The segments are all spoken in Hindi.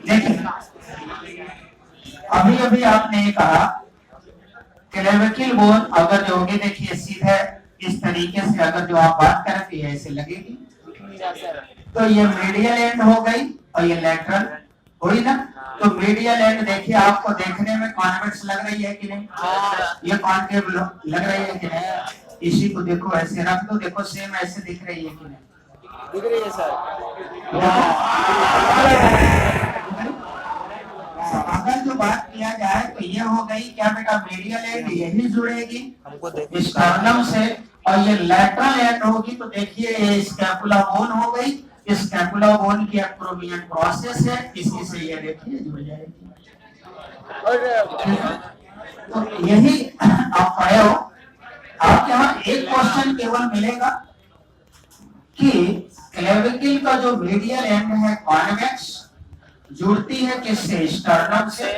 देखिए, अभी अभी आपने ये कहा क्लेविकल बोन अगर जो होगी, देखिए सीधे इस तरीके से अगर जो आप बात करें तो ऐसे लगेगी, तो ये मीडियल एंड हो गई और ये लेटरल हुई ना। तो मीडियल एंड देखिए आपको देखने में कॉन्वेक्स लग रही है कि नहीं? ये कॉन्केव लग रही है कि नहीं? इसी को देखो ऐसे रख दो, देखो सेम ऐसे दिख रही है कि नहीं? दिख रही है सर। अगर जो बात किया जाए तो ये हो गई क्या बेटा, मीडियल एंड यही जुड़ेगी स्टर्नम से, और ये लेटरल एंड होगी तो देखिए ये स्कैपुला बोन हो गई। स्कैपुला बोन की एक्रोमियन प्रोसेस है, इसी से ये देखिए जुड़ जाएगी। तो यही आप पढ़े हो। आप यहाँ एक क्वेश्चन केवल मिलेगा कि क्लेविकल का जो मीडियल एंड है कॉन्वेक्स जुड़ती है किससे? स्टर्नम से।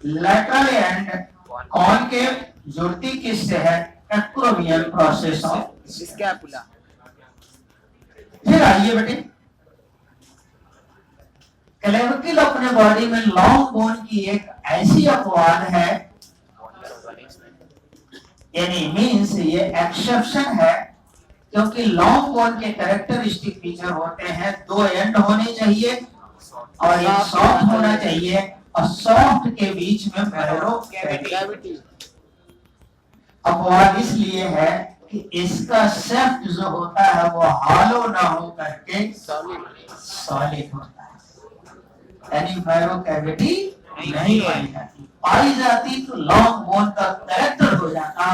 लेटरल एंड कॉनकेव जुड़ती किससे है? Acromial process of scapula. फिर आइए बेटे, क्लेविकल अपने बॉडी में लॉन्ग बोन की एक ऐसी अपवाद है, यानी मीन्स ये एक्सेप्शन है, क्योंकि लॉन्ग बोन के कैरेक्टरिस्टिक फीचर होते हैं, दो एंड होने चाहिए और एक सॉफ्ट होना चाहिए, और सॉफ्ट के बीच में नैरो कैविटी। अपवाद इसलिए है कि इसका शेफ्ट जो होता है वो हॉलो ना हो करके सॉलिड होता है, यानी नैरो कैविटी नहीं पाई जाती। पाई जाती तो लॉन्ग बोन का कैरेक्टर हो जाता,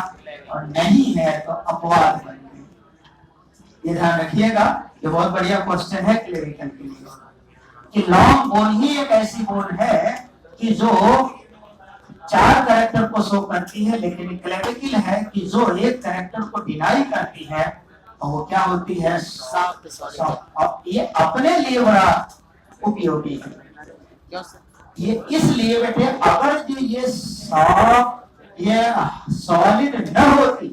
और नहीं है तो अपवाद बन गई। ये ध्यान रखिएगा, ये बहुत बढ़िया क्वेश्चन है क्लेरिकल के लिए कि लॉन्ग बोन ही एक ऐसी बोन है कि जो चार कैरेक्टर को शो करती है, लेकिन क्लेविकल है कि जो एक कैरेक्टर को डिनाई करती है, और वो क्या होती है? सॉफ्ट। ये अपने लिए बड़ा उपयोगी है। ये इसलिए बेटे, अगर जो ये सॉफ्ट ये सॉलिड न होती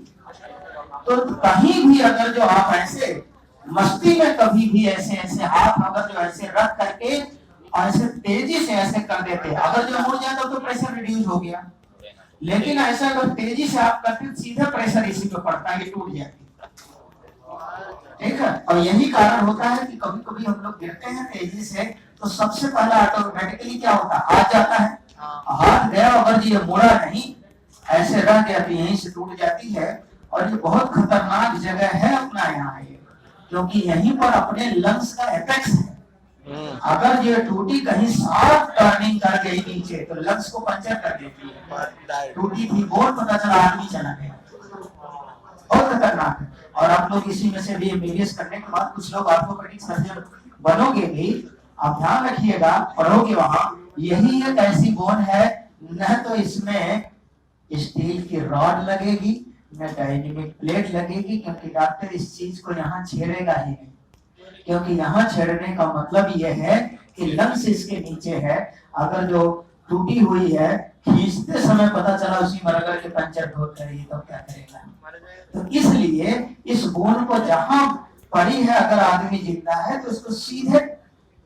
तो कहीं भी अगर जो आप ऐसे मस्ती में कभी भी ऐसे ऐसे हाथ अगर जो ऐसे रख करके ऐसे तेजी से ऐसे कर देते, अगर जो मुड़ जाता तो प्रेशर रिड्यूस हो गया, लेकिन ऐसा अगर तेजी से आप करते सीधा प्रेशर इसी पे पड़ता है, ये टूट जाती है। ठीक है, और यही कारण होता है कि कभी कभी हम लोग गिरते हैं तेजी से तो सबसे पहला ऑटोमेटिकली क्या होता है? हाथ जाता है। हाथ गया, अगर ये मुड़ा नहीं ऐसे रह गया तो यहीं से टूट जाती है, और ये बहुत खतरनाक जगह है अपना यहाँ ये, क्योंकि यहीं पर अपने लंग्स का एपेक्स है। अगर ये टूटी कहीं शार्प टर्निंग कर गई नीचे तो लंग्स को पंचर कर देती है। टूटी थी बोन, पता चला आदमी चला गया, बहुत खतरनाक है। और आप लोग इसी में से भी एमबीबीएस करने के बाद कुछ लोग ऑर्थोपेडिक सर्जन बनोगे भी, आप ध्यान रखिएगा, पढ़ोगे वहां, यही एक ऐसी बोन है न तो इसमें स्टील की रॉड लगेगी न डायनेमिक प्लेट लगेगी, क्योंकि डॉक्टर इस चीज को यहाँ छेड़ेगा ही नहीं, क्योंकि यहाँ छेड़ने का मतलब यह है कि लंग्स इसके नीचे है, अगर जो टूटी हुई है खींचते समय पता चला उसी में रगड़ के पंचर ठोक करेगी तो क्या करेगा? तो इसलिए इस बोन को जहां पड़ी है, अगर आदमी जिंदा है तो उसको सीधे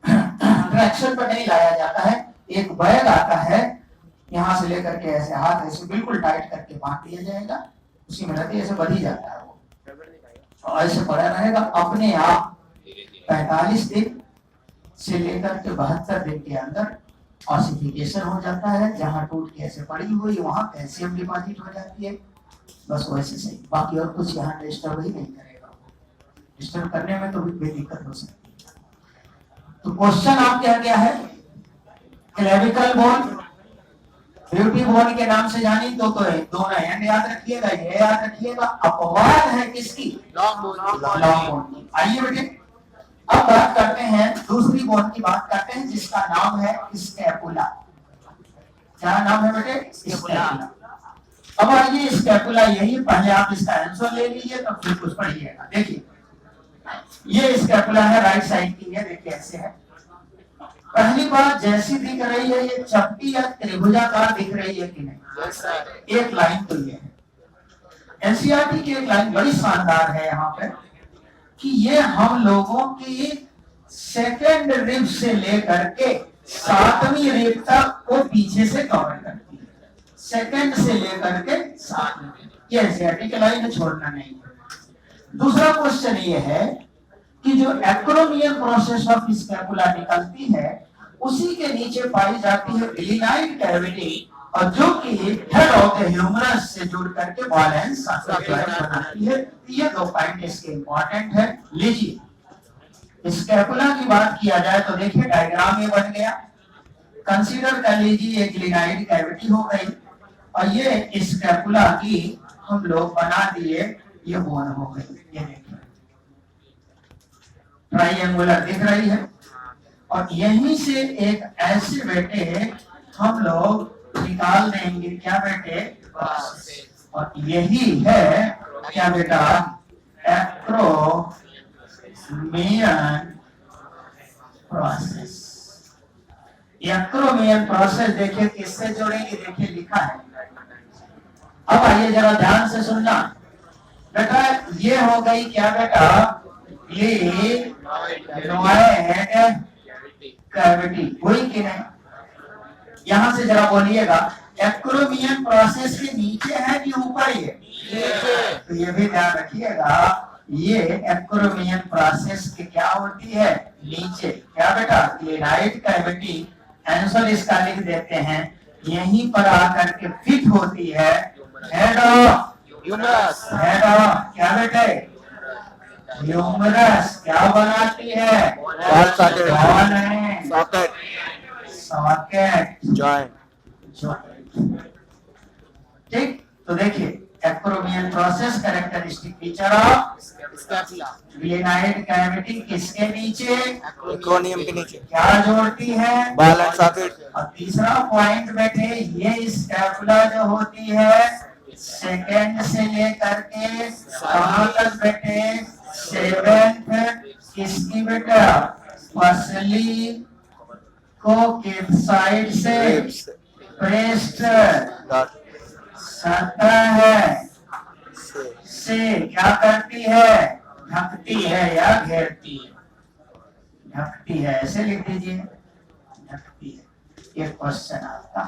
ट्रैक्शन पर नहीं लाया जाता है, एक बैग आता है, यहाँ से लेकर के ऐसे हाथ ऐसे बिल्कुल टाइट करके बांध दिया जाएगा, उसी में रहती ऐसे बढ़ी जाता है वो, और ऐसे पड़ा रहेगा अपने आप 45 दिन से लेकर के 72 दिन के अंदर ऑसिफिकेशन हो जाता है। जहां टूट के ऐसे पड़ी हुई वहां कैल्शियम डिपॉजिट हो जाती है, बस वैसे सही, बाकी और कुछ यहाँ डिस्टर्ब ही नहीं करेगा। डिस्टर्ब करने में तो भी दिक्कत हो सकती है। तो क्वेश्चन आपके क्या है? क्लेविकल बोन ब्यूटी बोन के नाम से जानी तो दोनों एंड याद रखिएगा, ये याद रखिएगा, अपवाद है किसकी? लॉन्ग बोन की। आइए बेटे, अब बात करते हैं दूसरी बोन की, बात करते हैं जिसका नाम है स्कैपुला। क्या नाम है बेटे? स्कैपुला। अब आइए स्कैपुला, यही पहले आप इसका आंसर ले लीजिए तब फिर कुछ पढ़िएगा। देखिए ये स्कैपुला है, राइट साइड की है, देखिए ऐसे है। पहली बात जैसी दिख रही है ये चपटी या त्रिभुजाकार दिख रही है कि नहीं? एक लाइन तो ये है, एनसीईआरटी की एक लाइन बड़ी शानदार है यहाँ पे कि ये हम लोगों की सेकेंड रिब से लेकर के 7वीं रिब तक वो पीछे से कवर करती है, सेकेंड से लेकर के 7वीं, ये एसियाटिक लाइन छोड़ना नहीं। दूसरा क्वेश्चन ये है कि जो एक्रोमियल प्रोसेस ऑफ स्कैपुला निकलती है उसी के नीचे पाई जाती है ग्लिनाइड कैविटी, और जो कि हेड ऑफ द ह्यूमरस से जुड़ करके बॉल एंड सॉकेट बनाती है। ये 2 पॉइंट इसके इंपॉर्टेंट है। लीजिए स्कैपुला की बात किया जाए तो देखिए डायग्राम ये बन गया। कंसीडर कर लीजिए एक ग्लिनाइड कैविटी हो गई और ये स्कैपुला की हम लोग बना दिए, ये बोन हो गई। ये देखिए ट्राइएंगुलर दिख रही है और यहीं से एक ऐसे बेटे हम लोग निकाल देंगे, क्या बेटे, और यही है क्या बेटा, एक्रोमियन प्रोसेस। एक्रोमियन प्रोसेस देखिए किससे जोड़ेंगे, देखिए लिखा है। अब आइए जरा ध्यान से सुनना बेटा, ये हो गई क्या बेटा, ग्लिनाइड कैविटी, हुई कि नहीं। यहां से जरा बोलिएगा एक्रोमियन प्रोसेस के नीचे है कि ऊपर ही है, तो ये भी ध्यान रखिएगा, ये एक्रोमियन प्रोसेस के क्या होती है, नीचे। क्या बेटा, ग्लिनाइड कैविटी, आंसर इसका लिख देते हैं, यहीं पर आकर के फिट होती है head of humerus. Head of क्या बेटे, ह्यूमरस क्या बनाती है, सॉकेट जॉइंट। ठीक, तो देखिए acromion process characteristic feature of scapula, glenoid cavity किसके नीचे, एक्रोनियम के नीचे, क्या जोड़ती है, बॉल एंड सॉकेट। और तीसरा पॉइंट बेटे, ये स्कैपुला जो होती है सेकेंड से लेकर के कहां तक बेटे, 7th किसकी बेटा, पसली को किस साइड से, ब्रेस्ट सतह से क्या करती है, ढकती है या घेरती है, ढकती है, ऐसे लिख दीजिए, ढकती है। ये क्वेश्चन आपका